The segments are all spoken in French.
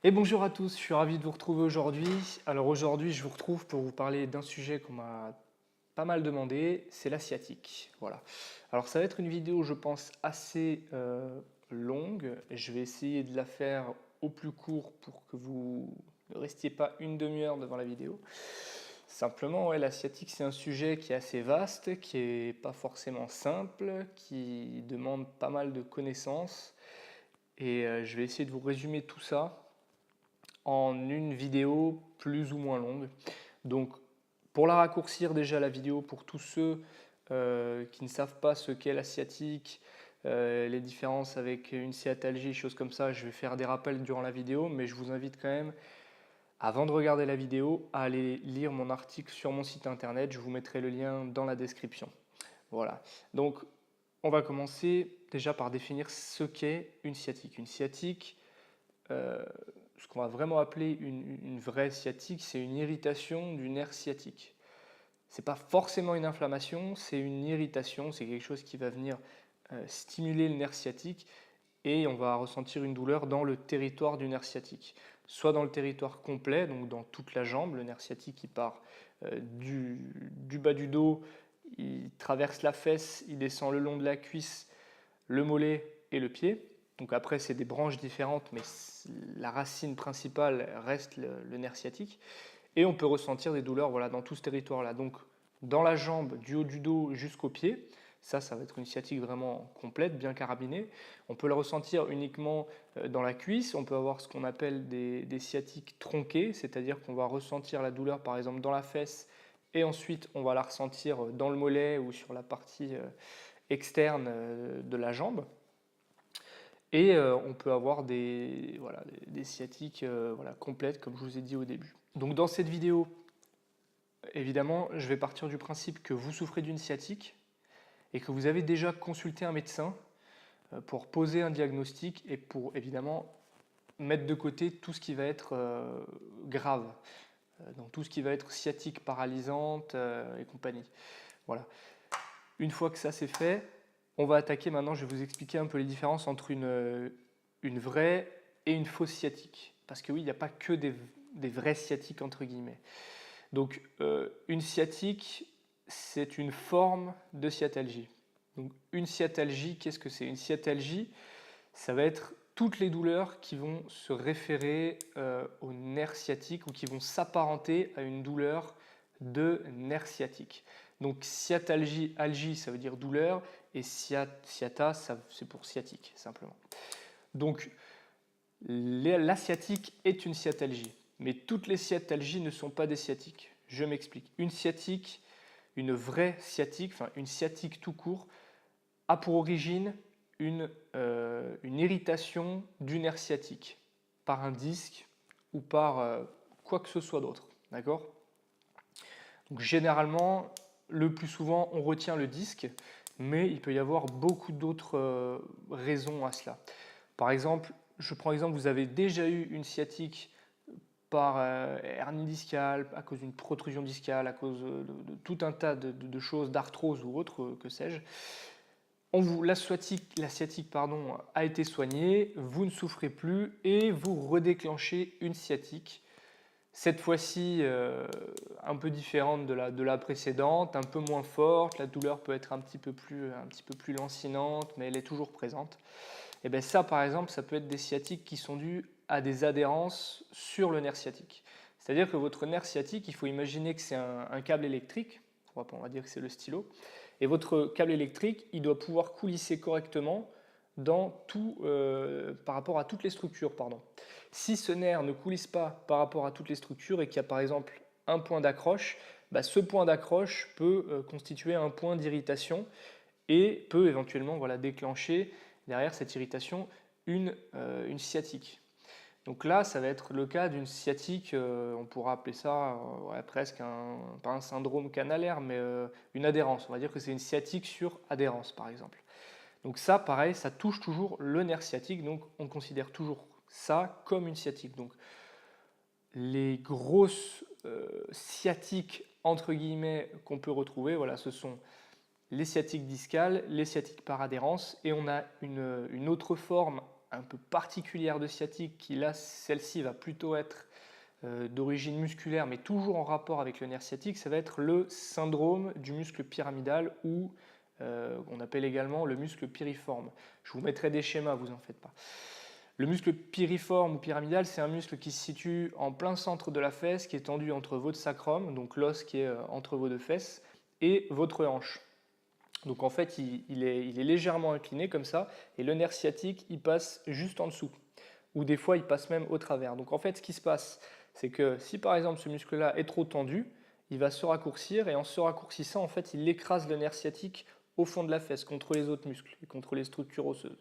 Et bonjour à tous, je suis ravi de vous retrouver aujourd'hui. Alors aujourd'hui, je vous retrouve pour vous parler d'un sujet qu'on m'a pas mal demandé, c'est la sciatique. Voilà. Alors ça va être une vidéo, je pense, assez longue. Je vais essayer de la faire au plus court pour que vous ne restiez pas une demi-heure devant la vidéo. Simplement, ouais, la sciatique, c'est un sujet qui est assez vaste, qui est pas forcément simple, qui demande pas mal de connaissances. Et je vais essayer de vous résumer tout ça en une vidéo plus ou moins longue. Donc, pour la raccourcir déjà la vidéo, pour tous ceux qui ne savent pas ce qu'est la sciatique, les différences avec une sciatalgie, choses comme ça, je vais faire des rappels durant la vidéo, mais je vous invite quand même, avant de regarder la vidéo, à aller lire mon article sur mon site internet. Je vous mettrai le lien dans la description. Voilà. Donc, on va commencer déjà par définir ce qu'est une sciatique. Une sciatique, euh, ce qu'on va vraiment appeler une vraie sciatique, c'est une irritation du nerf sciatique. C'est pas forcément une inflammation, c'est une irritation, c'est quelque chose qui va venir stimuler le nerf sciatique et on va ressentir une douleur dans le territoire du nerf sciatique. Soit dans le territoire complet, donc dans toute la jambe, le nerf sciatique qui part du bas du dos, il traverse la fesse, il descend le long de la cuisse, le mollet et le pied. Donc après, c'est des branches différentes, mais la racine principale reste le nerf sciatique. Et on peut ressentir des douleurs voilà, dans tout ce territoire-là. Donc dans la jambe, du haut du dos jusqu'au pied, ça va être une sciatique vraiment complète, bien carabinée. On peut le ressentir uniquement dans la cuisse. On peut avoir ce qu'on appelle des sciatiques tronquées, c'est-à-dire qu'on va ressentir la douleur par exemple dans la fesse et ensuite on va la ressentir dans le mollet ou sur la partie externe de la jambe. Et on peut avoir voilà, des sciatiques voilà, complètes, comme je vous ai dit au début. Donc dans cette vidéo, évidemment, je vais partir du principe que vous souffrez d'une sciatique et que vous avez déjà consulté un médecin pour poser un diagnostic et pour évidemment mettre de côté tout ce qui va être grave, donc tout ce qui va être sciatique paralysante et compagnie. Voilà. Une fois que ça c'est fait, on va attaquer maintenant, je vais vous expliquer un peu les différences entre une vraie et une fausse sciatique. Parce que oui, il n'y a pas que des vrais sciatiques entre guillemets. Donc une sciatique, c'est une forme de sciatalgie. Donc une sciatalgie, qu'est-ce que c'est? Une sciatalgie, ça va être toutes les douleurs qui vont se référer au nerf sciatique ou qui vont s'apparenter à une douleur de nerf sciatique. Donc sciatalgie, algie, ça veut dire douleur, et sciata, c'est pour sciatique, simplement. Donc la sciatique est une sciatalgie, mais toutes les sciatalgies ne sont pas des sciatiques. Je m'explique. Une sciatique, une vraie sciatique, enfin une sciatique tout court, a pour origine une irritation du nerf sciatique par un disque ou par quoi que ce soit d'autre. D'accord? Donc généralement, le plus souvent, on retient le disque, mais il peut y avoir beaucoup d'autres raisons à cela. Par exemple, je prends l'exemple, vous avez déjà eu une sciatique par hernie discale, à cause d'une protrusion discale, à cause de tout un tas de choses, d'arthrose ou autre, que sais-je. La sciatique pardon, a été soignée, vous ne souffrez plus et vous redéclenchez une sciatique. Cette fois-ci, un peu différente de la précédente, un peu moins forte, la douleur peut être un petit peu plus lancinante, mais elle est toujours présente. Et bien ça, par exemple, ça peut être des sciatiques qui sont dues à des adhérences sur le nerf sciatique. C'est-à-dire que votre nerf sciatique, il faut imaginer que c'est un câble électrique, on va dire que c'est le stylo, et votre câble électrique, il doit pouvoir coulisser correctement par rapport à toutes les structures. Pardon. Si ce nerf ne coulisse pas par rapport à toutes les structures et qu'il y a par exemple un point d'accroche, bah, ce point d'accroche peut constituer un point d'irritation et peut éventuellement voilà, déclencher derrière cette irritation une sciatique. Donc là, ça va être le cas d'une sciatique, on pourra appeler ça ouais, presque pas un syndrome canalaire, mais une adhérence. On va dire que c'est une sciatique sur adhérence, par exemple. Donc ça, pareil, ça touche toujours le nerf sciatique, donc on considère toujours ça comme une sciatique. Donc les grosses sciatiques, entre guillemets, qu'on peut retrouver, voilà, ce sont les sciatiques discales, les sciatiques par adhérence, et on a une autre forme un peu particulière de sciatique, qui là, celle-ci va plutôt être d'origine musculaire, mais toujours en rapport avec le nerf sciatique, ça va être le syndrome du muscle pyramidal ou on appelle également le muscle piriforme. Je vous mettrai des schémas, vous en faites pas. Le muscle piriforme ou pyramidal, c'est un muscle qui se situe en plein centre de la fesse, qui est tendu entre votre sacrum, donc l'os qui est entre vos deux fesses, et votre hanche. Donc en fait, il est légèrement incliné comme ça, et le nerf sciatique, il passe juste en dessous, ou des fois, il passe même au travers. Donc en fait, ce qui se passe, c'est que si par exemple ce muscle-là est trop tendu, il va se raccourcir, et en se raccourcissant, en fait, il écrase le nerf sciatique au fond de la fesse, contre les autres muscles, et contre les structures osseuses.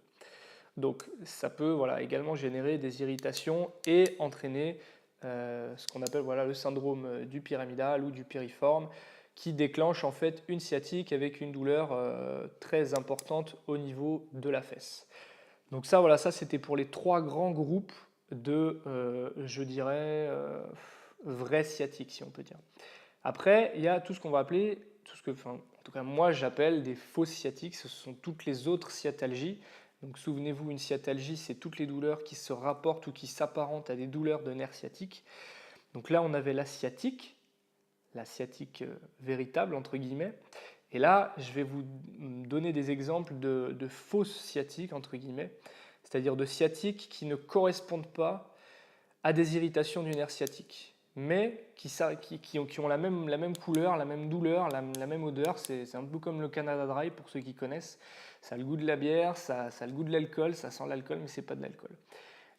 Donc ça peut également générer des irritations et entraîner ce qu'on appelle le syndrome du pyramidal ou du piriforme, qui déclenche en fait une sciatique avec une douleur très importante au niveau de la fesse. Donc ça, ça c'était pour les 3 grands groupes de, je dirais, vrais sciatiques, si on peut dire. Après, il y a tout ce qu'on va appeler, en tout cas moi j'appelle des fausses sciatiques, ce sont toutes les autres sciatalgies. Donc souvenez-vous, une sciatalgie, c'est toutes les douleurs qui se rapportent ou qui s'apparentent à des douleurs de nerfs sciatiques. Donc là, on avait la sciatique véritable, entre guillemets. Et là, je vais vous donner des exemples de fausses sciatiques, entre guillemets, c'est-à-dire de sciatiques qui ne correspondent pas à des irritations du nerf sciatique, mais qui ont la même couleur, la même douleur, la même odeur. C'est un peu comme le Canada Dry, pour ceux qui connaissent. Ça a le goût de la bière, ça a le goût de l'alcool, ça sent l'alcool, mais c'est pas de l'alcool.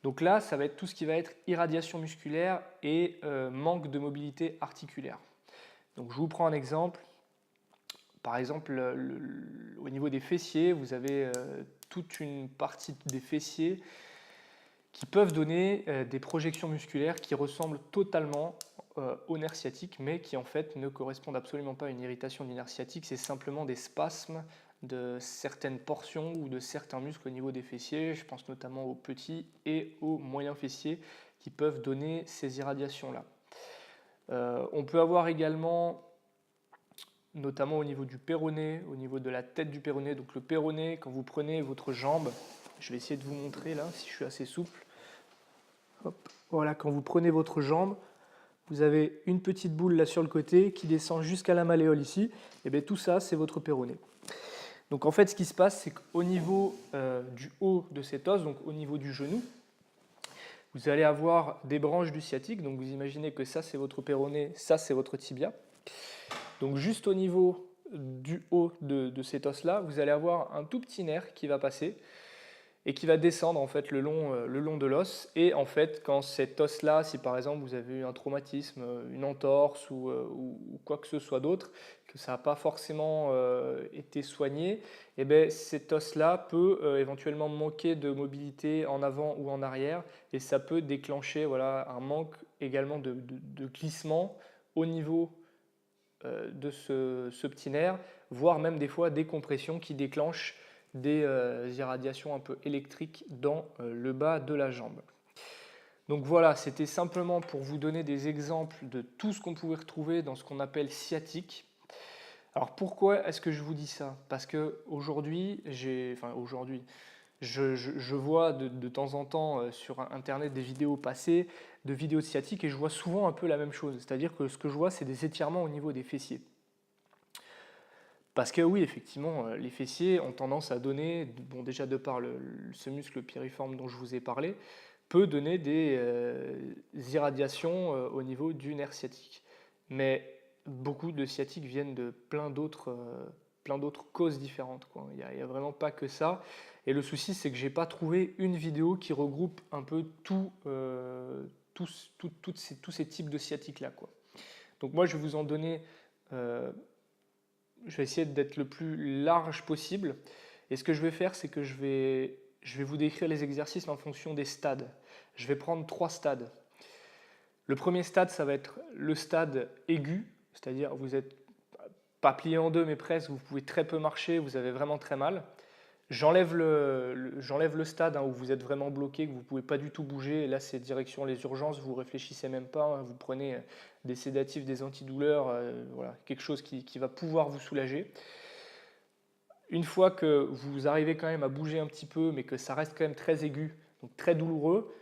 Donc là, ça va être tout ce qui va être irradiation musculaire et manque de mobilité articulaire. Donc je vous prends un exemple. Par exemple, au niveau des fessiers, vous avez toute une partie des fessiers qui peuvent donner des projections musculaires qui ressemblent totalement au nerf sciatique, mais qui en fait ne correspondent absolument pas à une irritation du nerf sciatique, c'est simplement des spasmes de certaines portions ou de certains muscles au niveau des fessiers. Je pense notamment aux petits et aux moyens fessiers qui peuvent donner ces irradiations-là. On peut avoir également, notamment au niveau du péroné, au niveau de la tête du péroné. Donc le péroné, quand vous prenez votre jambe, je vais essayer de vous montrer là, si je suis assez souple. Hop, voilà, quand vous prenez votre jambe, vous avez une petite boule là sur le côté qui descend jusqu'à la malléole ici. Et bien tout ça, c'est votre péroné. Donc en fait, ce qui se passe, c'est qu'au niveau du haut de cet os, donc au niveau du genou, vous allez avoir des branches du sciatique. Donc vous imaginez que ça, c'est votre péroné, ça, c'est votre tibia. Donc juste au niveau du haut de cet os-là, vous allez avoir un tout petit nerf qui va passer et qui va descendre en fait le long de l'os. Et en fait, quand cet os-là, si par exemple vous avez eu un traumatisme, une entorse ou quoi que ce soit d'autre, que ça n'a pas forcément été soigné, et bien cet os-là peut éventuellement manquer de mobilité en avant ou en arrière, et ça peut déclencher un manque également de glissement au niveau de ce petit nerf, voire même des fois des compressions qui déclenchent des irradiations un peu électriques dans le bas de la jambe. Donc voilà, c'était simplement pour vous donner des exemples de tout ce qu'on pouvait retrouver dans ce qu'on appelle sciatique. Alors pourquoi est-ce que je vous dis ça? Parce qu'aujourd'hui, je vois de temps en temps sur Internet des vidéos passées, de vidéos de sciatique, et je vois souvent un peu la même chose. C'est-à-dire que ce que je vois, c'est des étirements au niveau des fessiers. Parce que oui, effectivement, les fessiers ont tendance à donner, bon déjà de par ce muscle piriforme dont je vous ai parlé, peut donner des irradiations au niveau du nerf sciatique. Mais beaucoup de sciatiques viennent de plein d'autres causes différentes, quoi. Il n'y a vraiment pas que ça. Et le souci, c'est que je n'ai pas trouvé une vidéo qui regroupe un peu tous ces types de sciatiques-là, quoi. Donc moi, je vais vous en donner... je vais essayer d'être le plus large possible. Et ce que je vais faire, c'est que je vais vous décrire les exercices en fonction des stades. Je vais prendre 3 stades. Le premier stade, ça va être le stade aigu, c'est-à-dire vous n'êtes pas plié en deux, mais presque, vous pouvez très peu marcher, vous avez vraiment très mal. J'enlève le stade où vous êtes vraiment bloqué, que vous ne pouvez pas du tout bouger. Et là, c'est direction les urgences, vous ne réfléchissez même pas, vous prenez des sédatifs, des antidouleurs, quelque chose qui va pouvoir vous soulager. Une fois que vous arrivez quand même à bouger un petit peu, mais que ça reste quand même très aigu, donc très douloureux.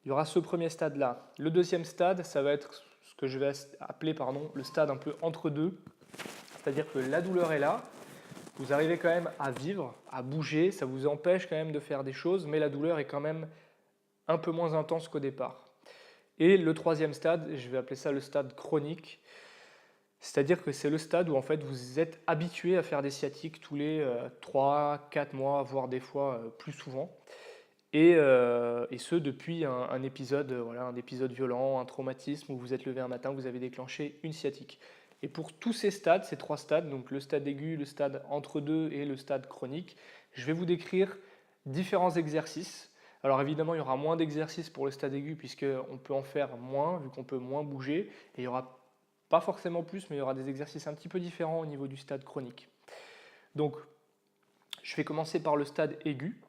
Il y aura ce premier stade-là. Le deuxième stade, ça va être ce que je vais appeler le stade un peu entre deux, c'est-à-dire que la douleur est là, vous arrivez quand même à vivre, à bouger, ça vous empêche quand même de faire des choses, mais la douleur est quand même un peu moins intense qu'au départ. Et le troisième stade, je vais appeler ça le stade chronique, c'est-à-dire que c'est le stade où en fait vous êtes habitué à faire des sciatiques tous les 3-4 mois, voire des fois plus souvent. Et ce depuis un épisode, voilà, un épisode violent, un traumatisme où vous êtes levé un matin, vous avez déclenché une sciatique. Et pour tous ces stades, ces trois stades, donc le stade aigu, le stade entre deux et le stade chronique, je vais vous décrire différents exercices. Alors évidemment, il y aura moins d'exercices pour le stade aigu puisqu'on peut en faire moins, vu qu'on peut moins bouger. Et il n'y aura pas forcément plus, mais il y aura des exercices un petit peu différents au niveau du stade chronique. Donc, je vais commencer par le stade aigu.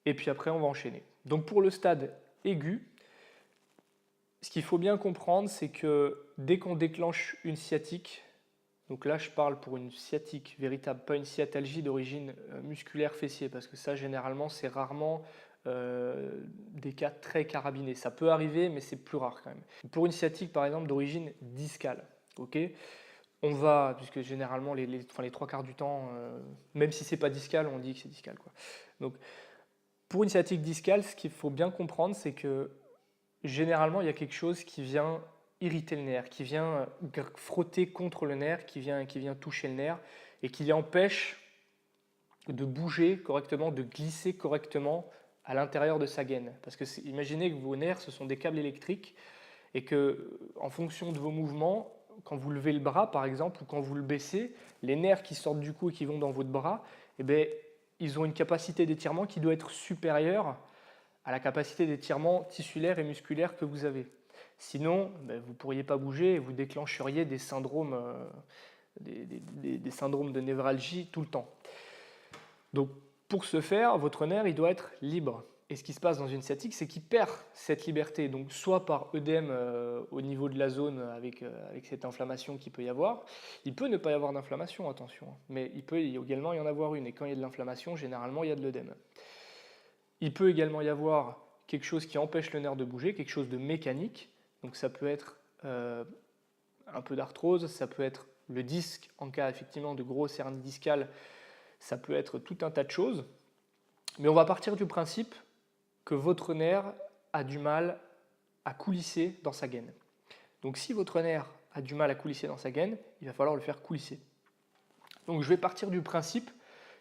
Et puis après, on va enchaîner. Donc pour le stade aigu, ce qu'il faut bien comprendre, c'est que dès qu'on déclenche une sciatique, donc là je parle pour une sciatique véritable, pas une sciatalgie d'origine musculaire fessier, parce que ça généralement c'est rarement des cas très carabinés. Ça peut arriver, mais c'est plus rare quand même. Pour une sciatique par exemple d'origine discale, ok, on va, puisque généralement les trois quarts du temps, même si c'est pas discal, on dit que c'est discal, quoi. Donc pour une sciatique discale, ce qu'il faut bien comprendre, c'est que généralement, il y a quelque chose qui vient irriter le nerf, qui vient frotter contre le nerf, qui vient toucher le nerf et qui l'empêche de bouger correctement, de glisser correctement à l'intérieur de sa gaine. Parce que imaginez que vos nerfs, ce sont des câbles électriques et que, en fonction de vos mouvements, quand vous levez le bras par exemple ou quand vous le baissez, les nerfs qui sortent du cou et qui vont dans votre bras, eh bien, ils ont une capacité d'étirement qui doit être supérieure à la capacité d'étirement tissulaire et musculaire que vous avez. Sinon, vous ne pourriez pas bouger et vous déclencheriez des syndromes, des syndromes de névralgie tout le temps. Donc, pour ce faire, votre nerf il doit être libre. Et ce qui se passe dans une sciatique, c'est qu'il perd cette liberté. Donc, soit par œdème au niveau de la zone avec cette inflammation qu'il peut y avoir. Il peut ne pas y avoir d'inflammation, attention. Mais il peut également y en avoir une. Et quand il y a de l'inflammation, généralement, il y a de l'œdème. Il peut également y avoir quelque chose qui empêche le nerf de bouger, quelque chose de mécanique. Donc, ça peut être un peu d'arthrose, ça peut être le disque en cas effectivement de grosse hernie discale, ça peut être tout un tas de choses. Mais on va partir du principe que votre nerf a du mal à coulisser dans sa gaine. Donc si votre nerf a du mal à coulisser dans sa gaine, il va falloir le faire coulisser. Donc je vais partir du principe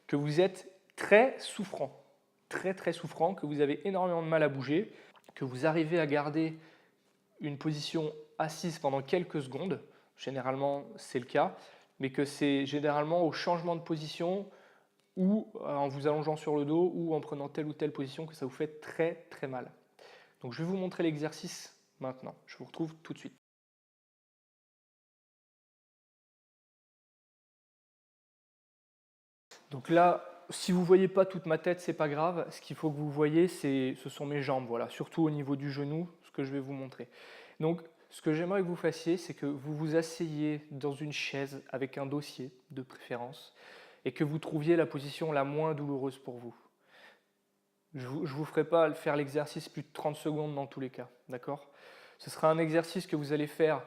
que vous êtes très souffrant, très souffrant, que vous avez énormément de mal à bouger, que vous arrivez à garder une position assise pendant quelques secondes, généralement c'est le cas, mais que c'est généralement au changement de position ou en vous allongeant sur le dos ou en prenant telle ou telle position que ça vous fait très mal. Donc je vais vous montrer l'exercice maintenant. Je vous retrouve tout de suite. Donc là, si vous ne voyez pas toute ma tête, c'est pas grave. Ce qu'il faut que vous voyez, ce sont mes jambes, voilà, surtout au niveau du genou, ce que je vais vous montrer. Donc ce que j'aimerais que vous fassiez, c'est que vous vous asseyez dans une chaise avec un dossier de préférence et que vous trouviez la position la moins douloureuse pour vous. Je ne vous ferai pas faire l'exercice plus de 30 secondes dans tous les cas, d'accord? Ce sera un exercice que vous allez faire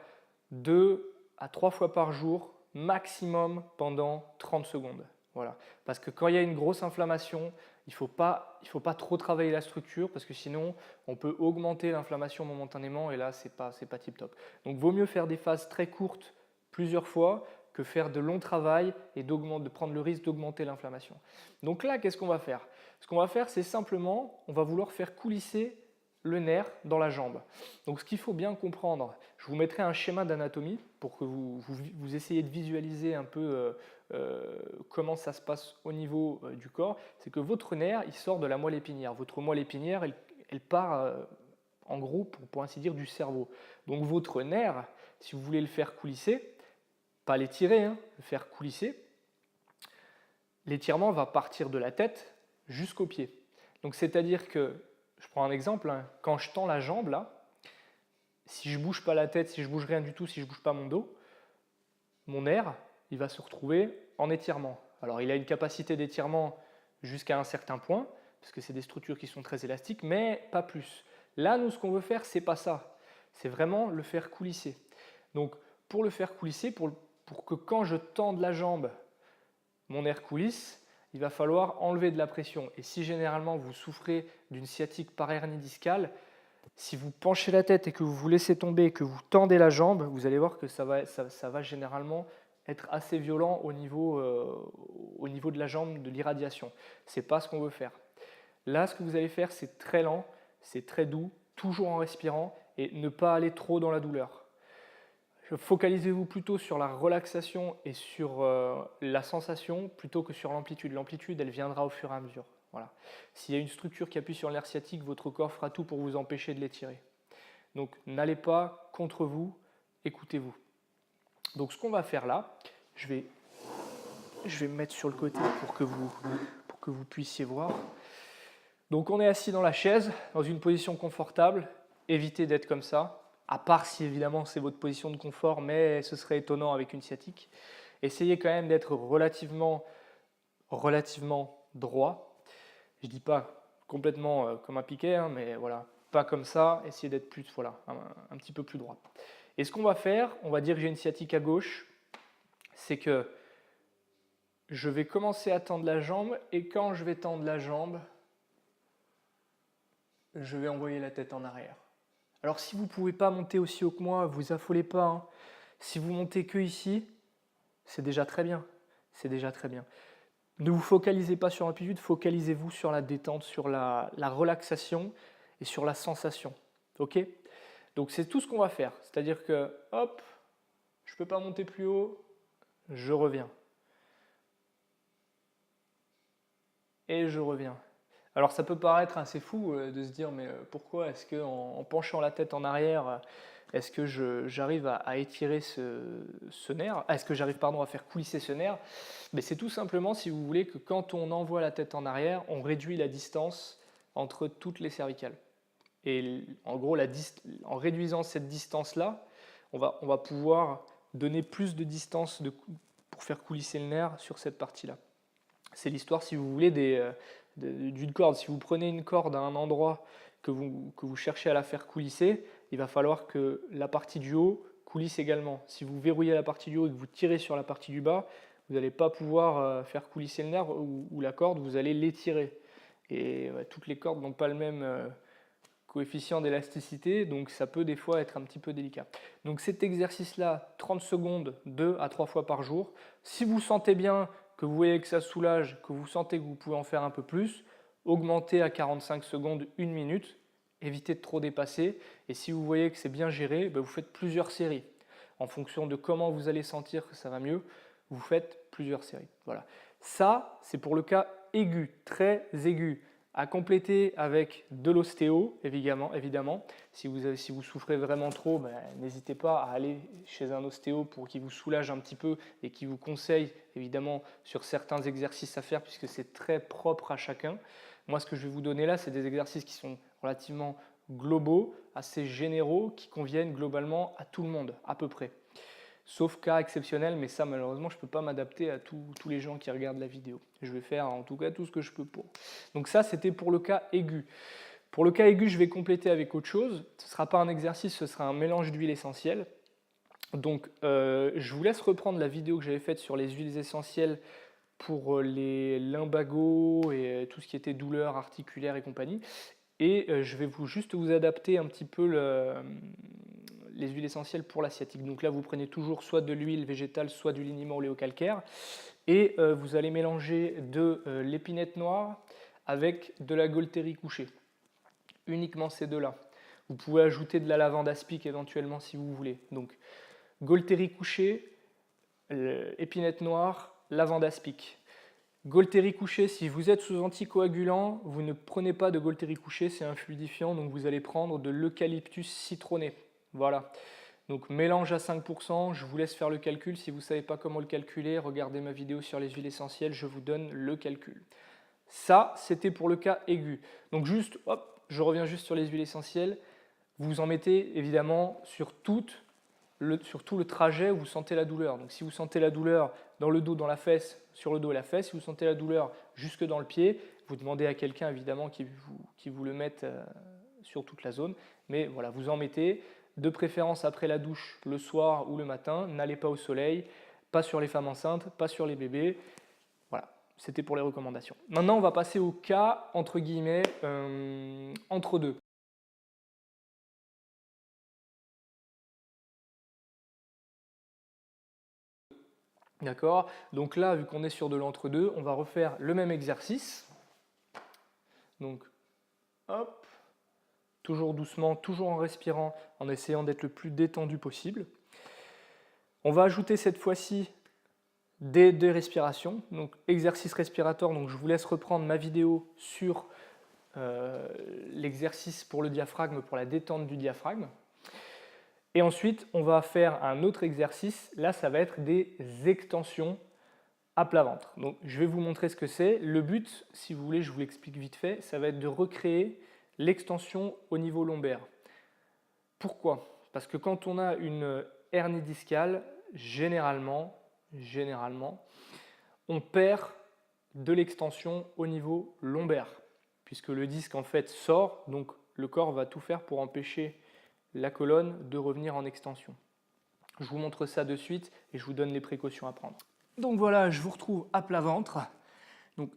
2 à 3 fois par jour, maximum pendant 30 secondes. Voilà. Parce que quand il y a une grosse inflammation, il ne faut pas trop travailler la structure parce que sinon on peut augmenter l'inflammation momentanément et là c'est pas tip top. Donc vaut mieux faire des phases très courtes plusieurs fois que faire de longs travail et de prendre le risque d'augmenter l'inflammation. Donc là, qu'est-ce qu'on va faire? Ce qu'on va faire, c'est simplement, on va vouloir faire coulisser le nerf dans la jambe. Donc ce qu'il faut bien comprendre, je vous mettrai un schéma d'anatomie pour que vous essayiez de visualiser un peu comment ça se passe au niveau du corps. C'est que votre nerf, il sort de la moelle épinière. Votre moelle épinière, elle part en gros, pour ainsi dire, du cerveau. Donc votre nerf, si vous voulez le faire coulisser, pas l'étirer, hein, le faire coulisser, l'étirement va partir de la tête jusqu'aux pieds. Donc c'est-à-dire que, je prends un exemple, hein, quand je tends la jambe là, si je ne bouge pas la tête, si je ne bouge rien du tout, si je ne bouge pas mon dos, mon nerf, il va se retrouver en étirement. Alors il a une capacité d'étirement jusqu'à un certain point, parce que c'est des structures qui sont très élastiques, mais pas plus. Là, nous, ce qu'on veut faire, c'est pas ça. C'est vraiment le faire coulisser. Donc, pour le faire coulisser, pour que quand je tende la jambe, mon nerf coulisse, il va falloir enlever de la pression. Et si généralement vous souffrez d'une sciatique par hernie discale, si vous penchez la tête et que vous vous laissez tomber et que vous tendez la jambe, vous allez voir que ça va généralement être assez violent au niveau de la jambe, de l'irradiation. Ce n'est pas ce qu'on veut faire. Là, ce que vous allez faire, c'est très lent, c'est très doux, toujours en respirant et ne pas aller trop dans la douleur. Focalisez-vous plutôt sur la relaxation et sur la sensation plutôt que sur l'amplitude. L'amplitude, elle viendra au fur et à mesure. Voilà. S'il y a une structure qui appuie sur le nerf sciatique, votre corps fera tout pour vous empêcher de l'étirer. Donc, n'allez pas contre vous, écoutez-vous. Donc, ce qu'on va faire là, je vais me mettre sur le côté pour que vous puissiez voir. Donc, on est assis dans la chaise, dans une position confortable. Évitez d'être comme ça. À part si évidemment c'est votre position de confort, mais ce serait étonnant avec une sciatique. Essayez quand même d'être relativement droit. Je ne dis pas complètement comme un piquet, hein, mais voilà, pas comme ça. Essayez d'être plus, voilà, un petit peu plus droit. Et ce qu'on va faire, on va dire que j'ai une sciatique à gauche, c'est que je vais commencer à tendre la jambe et quand je vais tendre la jambe, je vais envoyer la tête en arrière. Alors si vous ne pouvez pas monter aussi haut que moi, vous affolez pas. Hein. Si vous montez que ici, c'est déjà très bien. C'est déjà très bien. Ne vous focalisez pas sur l'amplitude, focalisez-vous sur la détente, sur la relaxation et sur la sensation. Ok? Donc c'est tout ce qu'on va faire. C'est-à-dire que, hop, je ne peux pas monter plus haut, je reviens. Et je reviens. Alors ça peut paraître assez fou de se dire mais pourquoi est-ce qu'en penchant la tête en arrière, est-ce que j'arrive à étirer ce nerf? Est-ce que j'arrive à faire coulisser ce nerf? Mais c'est tout simplement si vous voulez que quand on envoie la tête en arrière, on réduit la distance entre toutes les cervicales. Et en gros, en réduisant cette distance-là, on va pouvoir donner plus de distance pour faire coulisser le nerf sur cette partie-là. C'est l'histoire, si vous voulez, d'une corde. Si vous prenez une corde à un endroit que vous cherchez à la faire coulisser, il va falloir que la partie du haut coulisse également. Si vous verrouillez la partie du haut et que vous tirez sur la partie du bas, vous n'allez pas pouvoir faire coulisser le nerf ou la corde, vous allez l'étirer. Et toutes les cordes n'ont pas le même coefficient d'élasticité, donc ça peut des fois être un petit peu délicat. Donc cet exercice-là, 30 secondes, 2 à 3 fois par jour. Si vous sentez bien que vous voyez que ça soulage, que vous sentez que vous pouvez en faire un peu plus, augmentez à 45 secondes, 1 minute, évitez de trop dépasser. Et si vous voyez que c'est bien géré, vous faites plusieurs séries. En fonction de comment vous allez sentir que ça va mieux, vous faites plusieurs séries. Voilà. Ça, c'est pour le cas aigu, très aigu. À compléter avec de l'ostéo, évidemment. Si vous souffrez vraiment trop, n'hésitez pas à aller chez un ostéo pour qu'il vous soulage un petit peu et qu'il vous conseille évidemment sur certains exercices à faire puisque c'est très propre à chacun. Moi, ce que je vais vous donner là, c'est des exercices qui sont relativement globaux, assez généraux, qui conviennent globalement à tout le monde, à peu près. Sauf cas exceptionnel, mais ça malheureusement je ne peux pas m'adapter à tous les gens qui regardent la vidéo. Je vais faire en tout cas tout ce que je peux pour. Donc ça c'était pour le cas aigu. Pour le cas aigu, je vais compléter avec autre chose. Ce ne sera pas un exercice, ce sera un mélange d'huiles essentielles. Donc je vous laisse reprendre la vidéo que j'avais faite sur les huiles essentielles pour les lumbagos et tout ce qui était douleur articulaire et compagnie. Et je vais juste vous adapter un petit peu les huiles essentielles pour la sciatique. Donc là, vous prenez toujours soit de l'huile végétale, soit du liniment oléocalcaire. Et vous allez mélanger de l'épinette noire avec de la Gualtérie couchée. Uniquement ces deux-là. Vous pouvez ajouter de la lavande aspic éventuellement si vous voulez. Donc Gualtérie couchée, épinette noire, lavande aspic. Gualtérie couchée, si vous êtes sous anticoagulant, vous ne prenez pas de Gualtérie couchée, c'est un fluidifiant, donc vous allez prendre de l'eucalyptus citronné. Voilà. Donc mélange à 5%, je vous laisse faire le calcul. Si vous ne savez pas comment le calculer, regardez ma vidéo sur les huiles essentielles, je vous donne le calcul. Ça, c'était pour le cas aigu. Donc juste, hop, je reviens juste sur les huiles essentielles. Vous en mettez évidemment sur tout le trajet où vous sentez la douleur. Donc si vous sentez la douleur dans le dos, dans la fesse, sur le dos et la fesse, si vous sentez la douleur jusque dans le pied, Vous demandez à quelqu'un évidemment qui vous le mette sur toute la zone. Mais voilà, vous en mettez, de préférence après la douche, le soir ou le matin. N'allez pas au soleil, pas sur les femmes enceintes, pas sur les bébés. Voilà, c'était pour les recommandations. Maintenant, on va passer au cas, entre guillemets, entre deux. D'accord? Donc là, vu qu'on est sur de l'entre-deux, on va refaire le même exercice. Donc, hop, toujours doucement, toujours en respirant, en essayant d'être le plus détendu possible. On va ajouter cette fois-ci des respirations, donc exercice respiratoire. Donc je vous laisse reprendre ma vidéo sur l'exercice pour le diaphragme, pour la détente du diaphragme. Et ensuite, on va faire un autre exercice. Là, ça va être des extensions à plat ventre. Donc, je vais vous montrer ce que c'est. Le but, si vous voulez, je vous l'explique vite fait, ça va être de recréer l'extension au niveau lombaire. Pourquoi? Parce que quand on a une hernie discale, généralement, on perd de l'extension au niveau lombaire, puisque le disque en fait sort, donc le corps va tout faire pour empêcher la colonne de revenir en extension. Je vous montre ça de suite et je vous donne les précautions à prendre. Donc voilà, je vous retrouve à plat ventre. Donc,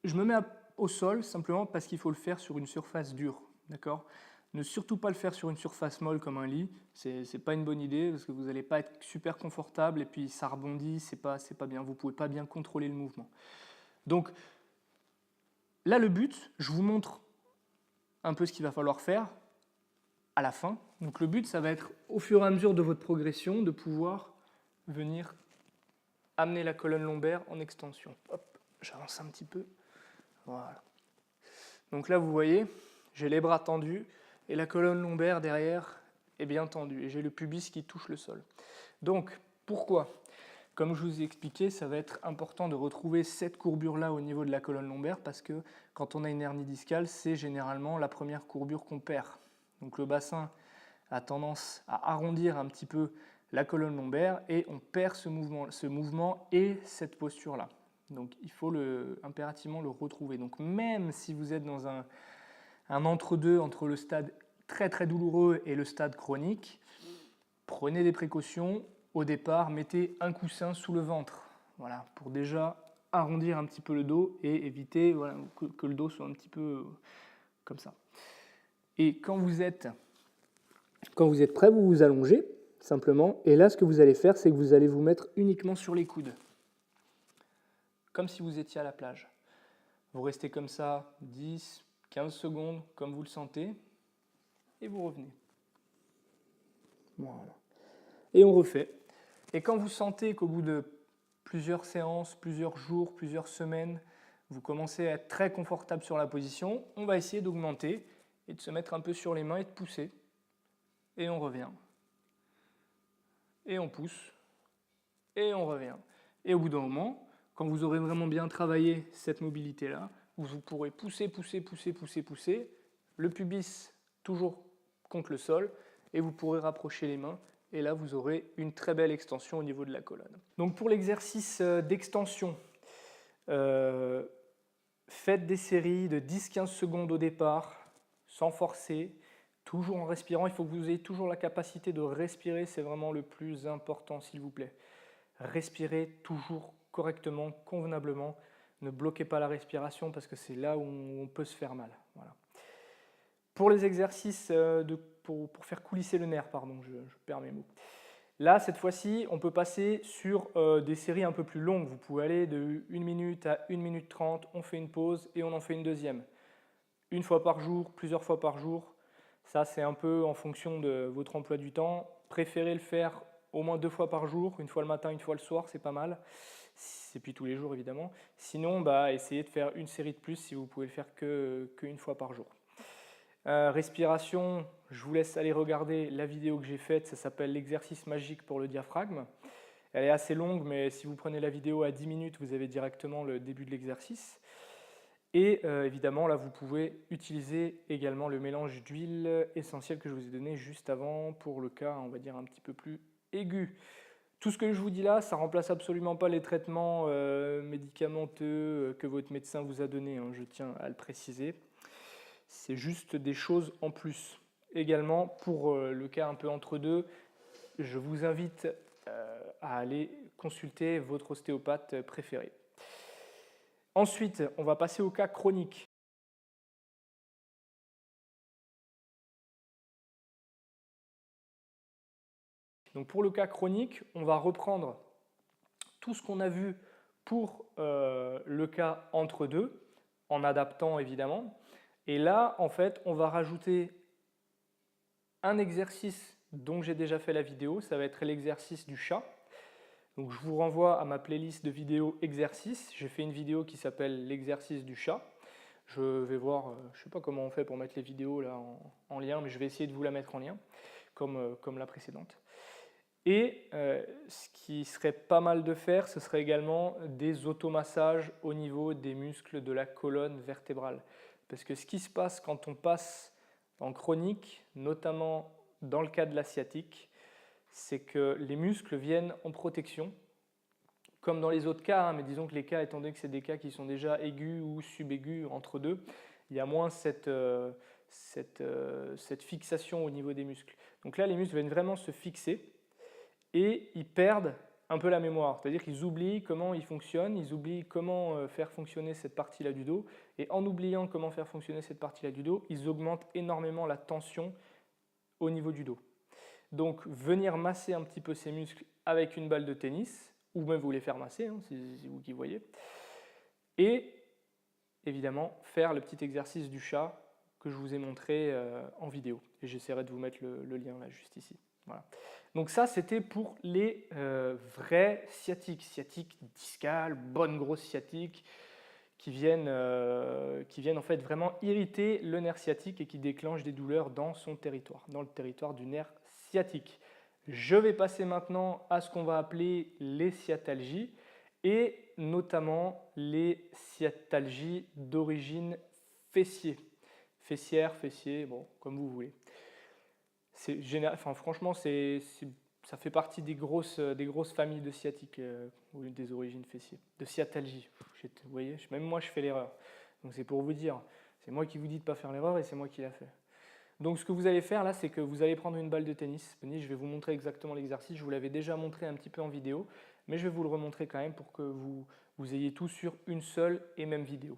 je me mets au sol simplement parce qu'il faut le faire sur une surface dure. D'accord? Ne surtout pas le faire sur une surface molle comme un lit, c'est pas une bonne idée parce que vous n'allez pas être super confortable et puis ça rebondit, c'est pas bien, vous pouvez pas bien contrôler le mouvement. Donc là, le but, je vous montre un peu ce qu'il va falloir faire à la fin. Donc le but, ça va être au fur et à mesure de votre progression de pouvoir venir amener la colonne lombaire en extension. Hop, j'avance un petit peu. Voilà. Donc là, vous voyez, j'ai les bras tendus et la colonne lombaire derrière est bien tendue. Et j'ai le pubis qui touche le sol. Donc, pourquoi? Comme je vous ai expliqué, ça va être important de retrouver cette courbure-là au niveau de la colonne lombaire parce que quand on a une hernie discale, c'est généralement la première courbure qu'on perd. Donc le bassin a tendance à arrondir un petit peu la colonne lombaire et on perd ce mouvement et cette posture-là. Donc il faut impérativement le retrouver. Donc même si vous êtes dans un entre-deux, entre le stade très très douloureux et le stade chronique, prenez des précautions. Au départ, mettez un coussin sous le ventre, voilà, pour déjà arrondir un petit peu le dos et éviter voilà, que le dos soit un petit peu comme ça. Et quand vous êtes prêt, vous vous allongez simplement. Et là, ce que vous allez faire, c'est que vous allez vous mettre uniquement sur les coudes, comme si vous étiez à la plage. Vous restez comme ça 10, 15 secondes, comme vous le sentez, et vous revenez. Voilà. Et on refait. Et quand vous sentez qu'au bout de plusieurs séances, plusieurs jours, plusieurs semaines, vous commencez à être très confortable sur la position, on va essayer d'augmenter et de se mettre un peu sur les mains et de pousser. Et on revient. Et on pousse. Et on revient. Et au bout d'un moment, quand vous aurez vraiment bien travaillé cette mobilité-là, vous pourrez pousser, pousser, pousser, pousser, pousser, le pubis toujours contre le sol, et vous pourrez rapprocher les mains. Et là, vous aurez une très belle extension au niveau de la colonne. Donc pour l'exercice d'extension, faites des séries de 10-15 secondes au départ, sans forcer, toujours en respirant. Il faut que vous ayez toujours la capacité de respirer, c'est vraiment le plus important, s'il vous plaît. Respirez toujours correctement, convenablement. Ne bloquez pas la respiration parce que c'est là où on peut se faire mal. Voilà. Pour les exercices pour faire coulisser le nerf, pardon, je perds mes mots. Là, cette fois-ci, on peut passer sur des séries un peu plus longues. Vous pouvez aller de 1 minute à 1 minute 30, on fait une pause et on en fait une deuxième. Une fois par jour, plusieurs fois par jour. Ça, c'est un peu en fonction de votre emploi du temps. Préférez le faire au moins 2 fois par jour, une fois le matin, une fois le soir, c'est pas mal. Et puis tous les jours, évidemment. Sinon, essayez de faire une série de plus si vous pouvez le faire qu'une fois par jour. Respiration, je vous laisse aller regarder la vidéo que j'ai faite, ça s'appelle l'exercice magique pour le diaphragme. Elle est assez longue, mais si vous prenez la vidéo à 10 minutes, vous avez directement le début de l'exercice. Et évidemment, là, vous pouvez utiliser également le mélange d'huile essentielle que je vous ai donné juste avant pour le cas, on va dire, un petit peu plus aigu. Tout ce que je vous dis là, ça ne remplace absolument pas les traitements médicamenteux que votre médecin vous a donnés, hein, je tiens à le préciser. C'est juste des choses en plus. Également, pour le cas un peu entre deux, je vous invite à aller consulter votre ostéopathe préféré. Ensuite, on va passer au cas chronique. Donc pour le cas chronique, on va reprendre tout ce qu'on a vu pour le cas entre deux, en adaptant évidemment. Et là, en fait, on va rajouter un exercice dont j'ai déjà fait la vidéo, ça va être l'exercice du chat. Donc je vous renvoie à ma playlist de vidéos exercices. J'ai fait une vidéo qui s'appelle l'exercice du chat. Je vais voir, je ne sais pas comment on fait pour mettre les vidéos là en lien, mais je vais essayer de vous la mettre en lien, comme la précédente. Et ce qui serait pas mal de faire, ce serait également des automassages au niveau des muscles de la colonne vertébrale. Parce que ce qui se passe quand on passe en chronique, notamment dans le cas de la sciatique, c'est que les muscles viennent en protection, comme dans les autres cas, hein, mais disons que les cas, étant donné que c'est des cas qui sont déjà aigus ou subaigus entre deux, il y a moins cette fixation au niveau des muscles. Donc là, les muscles viennent vraiment se fixer et ils perdent un peu la mémoire, c'est-à-dire qu'ils oublient comment ils fonctionnent, ils oublient comment faire fonctionner cette partie-là du dos, et en oubliant comment faire fonctionner cette partie-là du dos, ils augmentent énormément la tension au niveau du dos. Donc venir masser un petit peu ces muscles avec une balle de tennis, ou même vous les faire masser, hein, c'est vous qui voyez, et évidemment faire le petit exercice du chat que je vous ai montré en vidéo, et j'essaierai de vous mettre le lien là juste ici. Voilà. Donc ça, c'était pour les vrais sciatiques, sciatiques discales, bonnes grosses sciatiques, qui viennent en fait vraiment irriter le nerf sciatique et qui déclenchent des douleurs dans son territoire, dans le territoire du nerf sciatique. Je vais passer maintenant à ce qu'on va appeler les sciatalgies, et notamment les sciatalgies d'origine fessier. Fessière, fessier, bon, comme vous voulez. Franchement, ça fait partie des grosses familles de sciatiques, des origines fessiers, de sciatalgie. Vous voyez, même moi, je fais l'erreur. Donc c'est pour vous dire, c'est moi qui vous dis de ne pas faire l'erreur et c'est moi qui l'a fait. Donc ce que vous allez faire là, c'est que vous allez prendre une balle de tennis. Venez, je vais vous montrer exactement l'exercice. Je vous l'avais déjà montré un petit peu en vidéo, mais je vais vous le remontrer quand même pour que vous ayez tout sur une seule et même vidéo.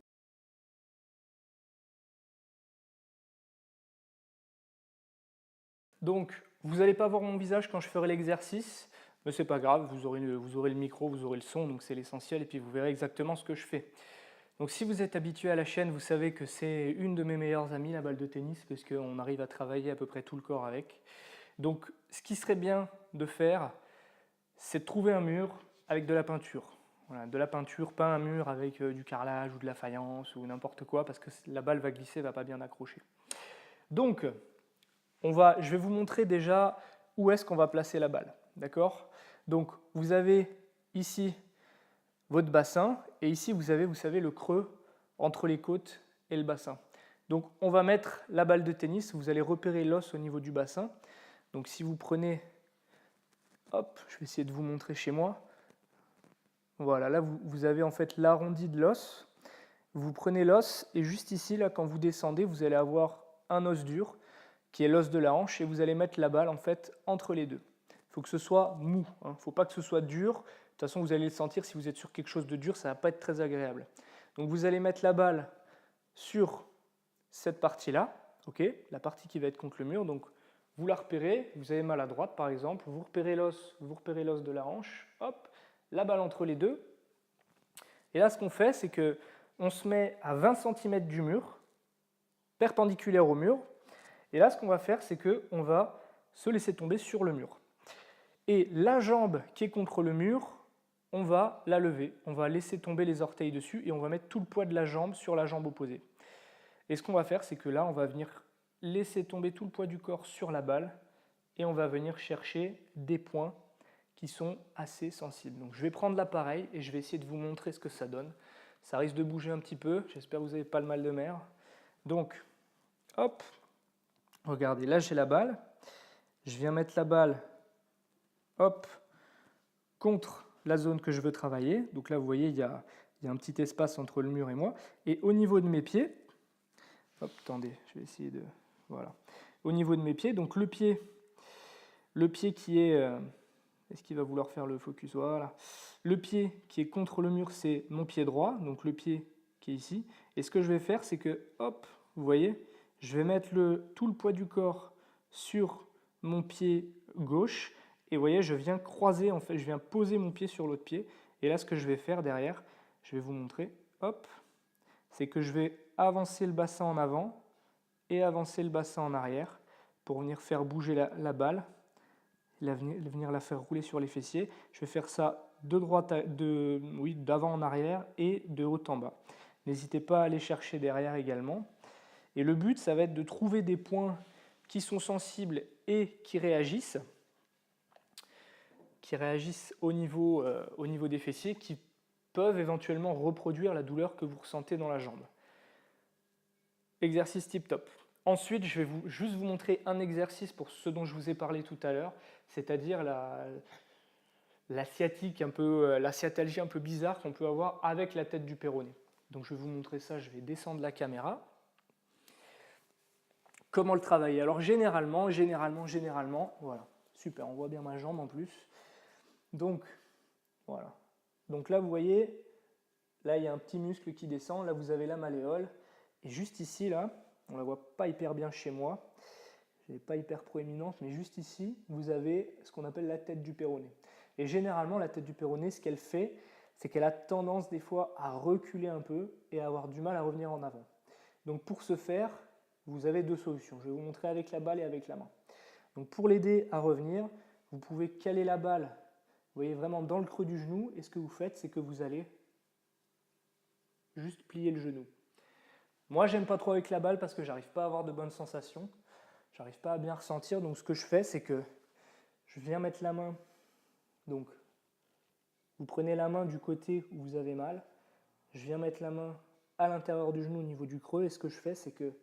Donc, vous n'allez pas voir mon visage quand je ferai l'exercice, mais c'est pas grave, vous aurez le micro, vous aurez le son, donc c'est l'essentiel, et puis vous verrez exactement ce que je fais. Donc si vous êtes habitué à la chaîne, vous savez que c'est une de mes meilleures amies, la balle de tennis, parce qu'on arrive à travailler à peu près tout le corps avec. Donc ce qui serait bien de faire, c'est de trouver un mur avec de la peinture. Voilà, de la peinture, pas un mur avec du carrelage ou de la faïence ou n'importe quoi, parce que la balle va glisser, va pas bien accrocher. Donc, je vais vous montrer déjà où est-ce qu'on va placer la balle. D'accord? Donc, vous avez ici votre bassin, et ici, vous avez, vous savez, le creux entre les côtes et le bassin. Donc, on va mettre la balle de tennis, vous allez repérer l'os au niveau du bassin. Donc, si vous prenez, hop, je vais essayer de vous montrer chez moi. Voilà, là, vous avez en fait l'arrondi de l'os. Vous prenez l'os, et juste ici, là, quand vous descendez, vous allez avoir un os dur, qui est l'os de la hanche, et vous allez mettre la balle en fait entre les deux. Il faut que ce soit mou, il ne faut pas que ce soit dur. De toute façon, vous allez le sentir, si vous êtes sur quelque chose de dur, ça ne va pas être très agréable. Donc vous allez mettre la balle sur cette partie-là, okay, la partie qui va être contre le mur. Donc vous la repérez, vous avez mal à droite par exemple, vous repérez l'os de la hanche, hop, la balle entre les deux. Et là, ce qu'on fait, c'est qu'on se met à 20 cm du mur, perpendiculaire au mur. Et là, ce qu'on va faire, c'est qu'on va se laisser tomber sur le mur. Et la jambe qui est contre le mur, on va la lever. On va laisser tomber les orteils dessus et on va mettre tout le poids de la jambe sur la jambe opposée. Et ce qu'on va faire, c'est que là, on va venir laisser tomber tout le poids du corps sur la balle et on va venir chercher des points qui sont assez sensibles. Donc je vais prendre l'appareil et je vais essayer de vous montrer ce que ça donne. Ça risque de bouger un petit peu. J'espère que vous n'avez pas le mal de mer. Donc, hop. Regardez, là j'ai la balle, je viens mettre la balle, hop, contre la zone que je veux travailler. Donc là, vous voyez, il y a un petit espace entre le mur et moi. Et au niveau de mes pieds, hop, attendez, je vais essayer de... Voilà. Au niveau de mes pieds, donc le pied qui est... Est-ce qu'il va vouloir faire le focus? Voilà. Le pied qui est contre le mur, c'est mon pied droit, donc le pied qui est ici. Et ce que je vais faire, c'est que, hop, vous voyez, je vais mettre tout le poids du corps sur mon pied gauche. Et vous voyez, je viens croiser, en fait, je viens poser mon pied sur l'autre pied. Et là, ce que je vais faire derrière, je vais vous montrer, hop, c'est que je vais avancer le bassin en avant et avancer le bassin en arrière pour venir faire bouger la balle, venir la faire rouler sur les fessiers. Je vais faire ça de droite, d'avant en arrière et de haut en bas. N'hésitez pas à aller chercher derrière également. Et le but, ça va être de trouver des points qui sont sensibles et qui réagissent au niveau des fessiers, qui peuvent éventuellement reproduire la douleur que vous ressentez dans la jambe. Exercice tip top. Ensuite, je vais juste vous montrer un exercice pour ce dont je vous ai parlé tout à l'heure, c'est-à-dire la sciatique la sciatalgie un peu bizarre qu'on peut avoir avec la tête du péroné. Donc je vais vous montrer ça, je vais descendre la caméra. Comment le travailler? Alors généralement, voilà, super, on voit bien ma jambe en plus. Donc, voilà. Donc là, vous voyez, là, il y a un petit muscle qui descend, là, vous avez la malléole. Et juste ici, là, on ne la voit pas hyper bien chez moi, elle n'est pas hyper proéminente, mais juste ici, vous avez ce qu'on appelle la tête du péroné. Et généralement, la tête du péroné, ce qu'elle fait, c'est qu'elle a tendance des fois à reculer un peu et à avoir du mal à revenir en avant. Donc pour ce faire, vous avez deux solutions. Je vais vous montrer avec la balle et avec la main. Donc pour l'aider à revenir, vous pouvez caler la balle, vous voyez, vraiment dans le creux du genou, et ce que vous faites, c'est que vous allez juste plier le genou. Moi, j'aime pas trop avec la balle parce que j'arrive pas à avoir de bonnes sensations, j'arrive pas à bien ressentir, donc ce que je fais, c'est que je viens mettre la main, donc vous prenez la main du côté où vous avez mal, je viens mettre la main à l'intérieur du genou au niveau du creux, et ce que je fais, c'est que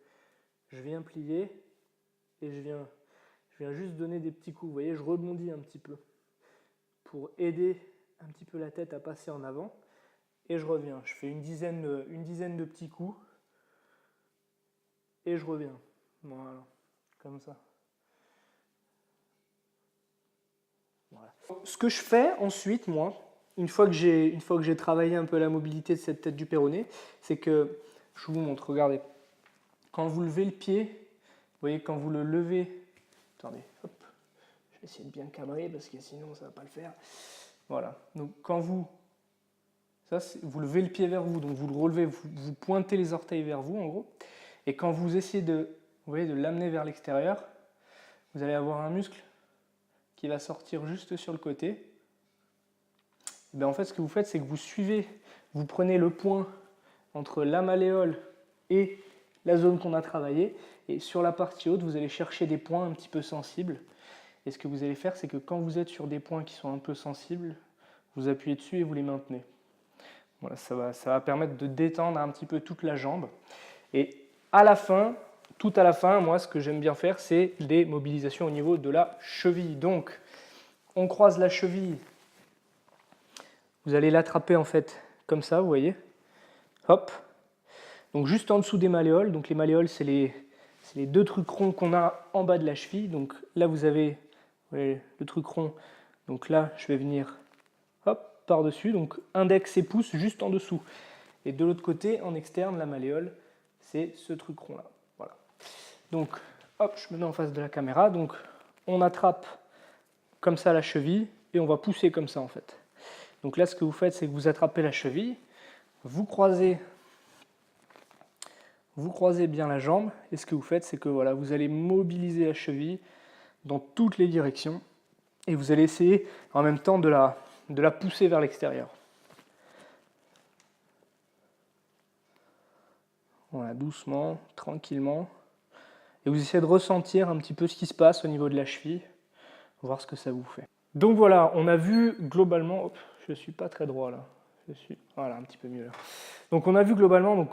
je viens plier et je viens juste donner des petits coups. Vous voyez, je rebondis un petit peu pour aider un petit peu la tête à passer en avant. Et je reviens. Je fais une dizaine de petits coups et je reviens. Voilà, comme ça. Voilà. Ce que je fais ensuite, moi, une fois que j'ai travaillé un peu la mobilité de cette tête du péroné, c'est que, je vous montre, regardez, quand vous levez le pied, vous voyez, quand vous le levez, attendez, hop, je vais essayer de bien cadrer parce que sinon ça ne va pas le faire. Voilà, donc quand vous levez le pied vers vous, donc vous le relevez, vous pointez les orteils vers vous en gros, et quand vous essayez de l'amener vers l'extérieur, vous allez avoir un muscle qui va sortir juste sur le côté. Et bien en fait, ce que vous faites, c'est que vous prenez le point entre la malléole et la zone qu'on a travaillée, et sur la partie haute, vous allez chercher des points un petit peu sensibles. Et ce que vous allez faire, c'est que quand vous êtes sur des points qui sont un peu sensibles, vous appuyez dessus et vous les maintenez. Voilà, ça va permettre de détendre un petit peu toute la jambe. Et à la fin, tout à la fin, moi, ce que j'aime bien faire, c'est des mobilisations au niveau de la cheville. Donc, on croise la cheville. Vous allez l'attraper en fait comme ça, vous voyez. Hop. Donc juste en dessous des malléoles. Donc les malléoles, c'est les deux trucs ronds qu'on a en bas de la cheville. Donc là, vous avez le truc rond. Donc là, je vais venir hop, par-dessus. Donc index et pouce juste en dessous. Et de l'autre côté, en externe, la malléole, c'est ce truc rond là. Voilà. Donc hop, je me mets en face de la caméra. Donc on attrape comme ça la cheville et on va pousser comme ça en fait. Donc là, ce que vous faites, c'est que vous attrapez la cheville, vous croisez bien la jambe, et ce que vous faites, c'est que voilà, vous allez mobiliser la cheville dans toutes les directions, et vous allez essayer en même temps de la pousser vers l'extérieur. Voilà, doucement, tranquillement, et vous essayez de ressentir un petit peu ce qui se passe au niveau de la cheville, voir ce que ça vous fait. Donc voilà, on a vu globalement, hop, je suis pas très droit là, voilà, un petit peu mieux là. Donc on a vu globalement donc,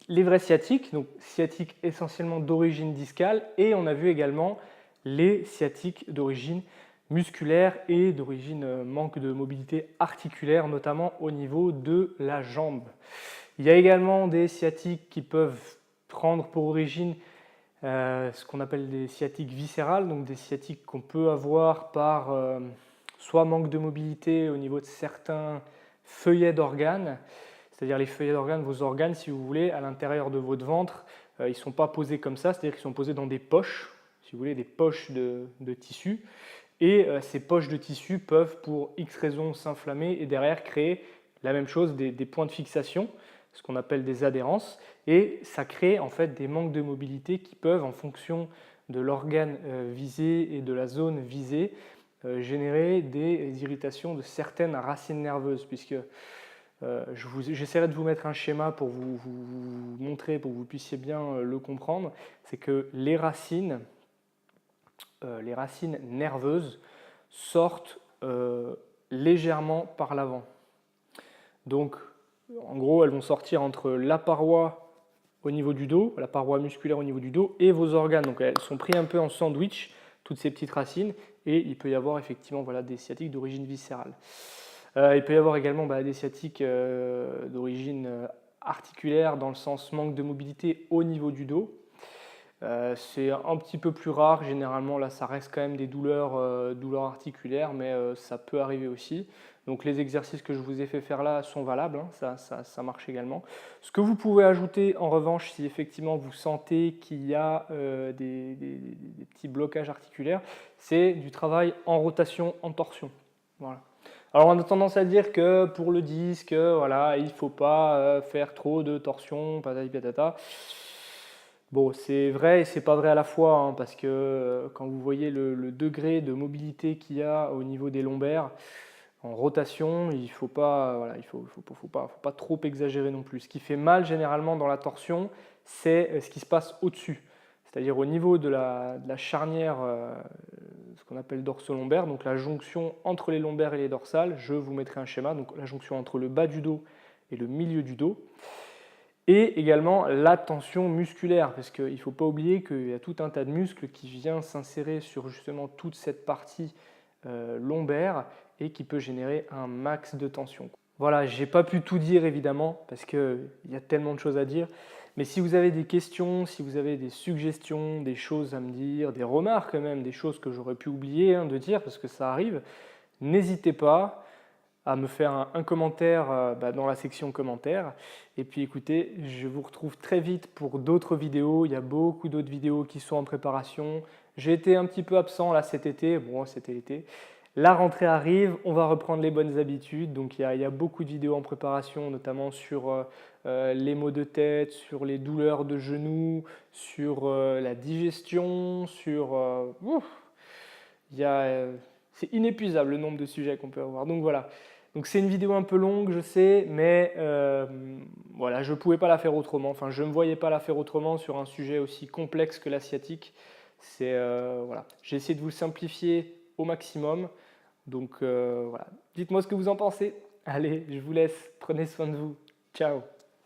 les vrais sciatiques, donc sciatiques essentiellement d'origine discale, et on a vu également les sciatiques d'origine musculaire et d'origine manque de mobilité articulaire, notamment au niveau de la jambe. Il y a également des sciatiques qui peuvent prendre pour origine ce qu'on appelle des sciatiques viscérales, donc des sciatiques qu'on peut avoir par soit manque de mobilité au niveau de certains feuillets d'organes, c'est-à-dire les feuillets d'organes, vos organes, si vous voulez, à l'intérieur de votre ventre, ils ne sont pas posés comme ça, c'est-à-dire qu'ils sont posés dans des poches, si vous voulez, des poches de tissu. Et ces poches de tissu peuvent, pour X raisons, s'inflammer et derrière créer la même chose, des points de fixation, ce qu'on appelle des adhérences. Et ça crée en fait des manques de mobilité qui peuvent, en fonction de l'organe visé et de la zone visée, générer des irritations de certaines racines nerveuses, puisque j'essaierai de vous mettre un schéma pour vous montrer, pour que vous puissiez bien le comprendre. C'est que les racines nerveuses sortent légèrement par l'avant. Donc, en gros, elles vont sortir entre la paroi au niveau du dos, la paroi musculaire au niveau du dos et vos organes. Donc, elles sont prises un peu en sandwich, toutes ces petites racines, et il peut y avoir effectivement des sciatiques d'origine viscérale. Il peut y avoir également des sciatiques d'origine articulaire, dans le sens manque de mobilité au niveau du dos. C'est un petit peu plus rare, généralement là ça reste quand même des douleurs articulaires, mais ça peut arriver aussi. Donc les exercices que je vous ai fait faire là sont valables, hein, ça marche également. Ce que vous pouvez ajouter en revanche, si effectivement vous sentez qu'il y a des petits blocages articulaires, c'est du travail en rotation, en torsion. Voilà. Alors on a tendance à dire que pour le disque, voilà, il ne faut pas faire trop de torsion, patati patata. Bon, c'est vrai et c'est pas vrai à la fois, hein, parce que quand vous voyez le degré de mobilité qu'il y a au niveau des lombaires, en rotation, il ne faut pas, voilà, faut pas trop exagérer non plus. Ce qui fait mal généralement dans la torsion, c'est ce qui se passe au-dessus, c'est-à-dire au niveau de la charnière, ce qu'on appelle dorso-lombaire, donc la jonction entre les lombaires et les dorsales. Je vous mettrai un schéma, donc la jonction entre le bas du dos et le milieu du dos. Et également la tension musculaire, parce qu'il ne faut pas oublier qu'il y a tout un tas de muscles qui vient s'insérer sur justement toute cette partie lombaire et qui peut générer un max de tension. Voilà, je n'ai pas pu tout dire évidemment, parce qu'il y a tellement de choses à dire. Mais si vous avez des questions, si vous avez des suggestions, des choses à me dire, des remarques même, des choses que j'aurais pu oublier de dire, parce que ça arrive, n'hésitez pas à me faire un commentaire dans la section commentaires. Et puis écoutez, je vous retrouve très vite pour d'autres vidéos. Il y a beaucoup d'autres vidéos qui sont en préparation. J'ai été un petit peu absent là cet été, bon c'était l'été. La rentrée arrive, on va reprendre les bonnes habitudes. Donc il y a beaucoup de vidéos en préparation, notamment sur les maux de tête, sur les douleurs de genoux, sur la digestion, c'est inépuisable le nombre de sujets qu'on peut avoir. Donc voilà. Donc c'est une vidéo un peu longue, je sais, mais voilà, je ne pouvais pas la faire autrement. Enfin, je ne me voyais pas la faire autrement sur un sujet aussi complexe que la sciatique. Voilà. J'ai essayé de vous le simplifier au maximum. Donc voilà. Dites-moi ce que vous en pensez. Allez, je vous laisse. Prenez soin de vous. Ciao.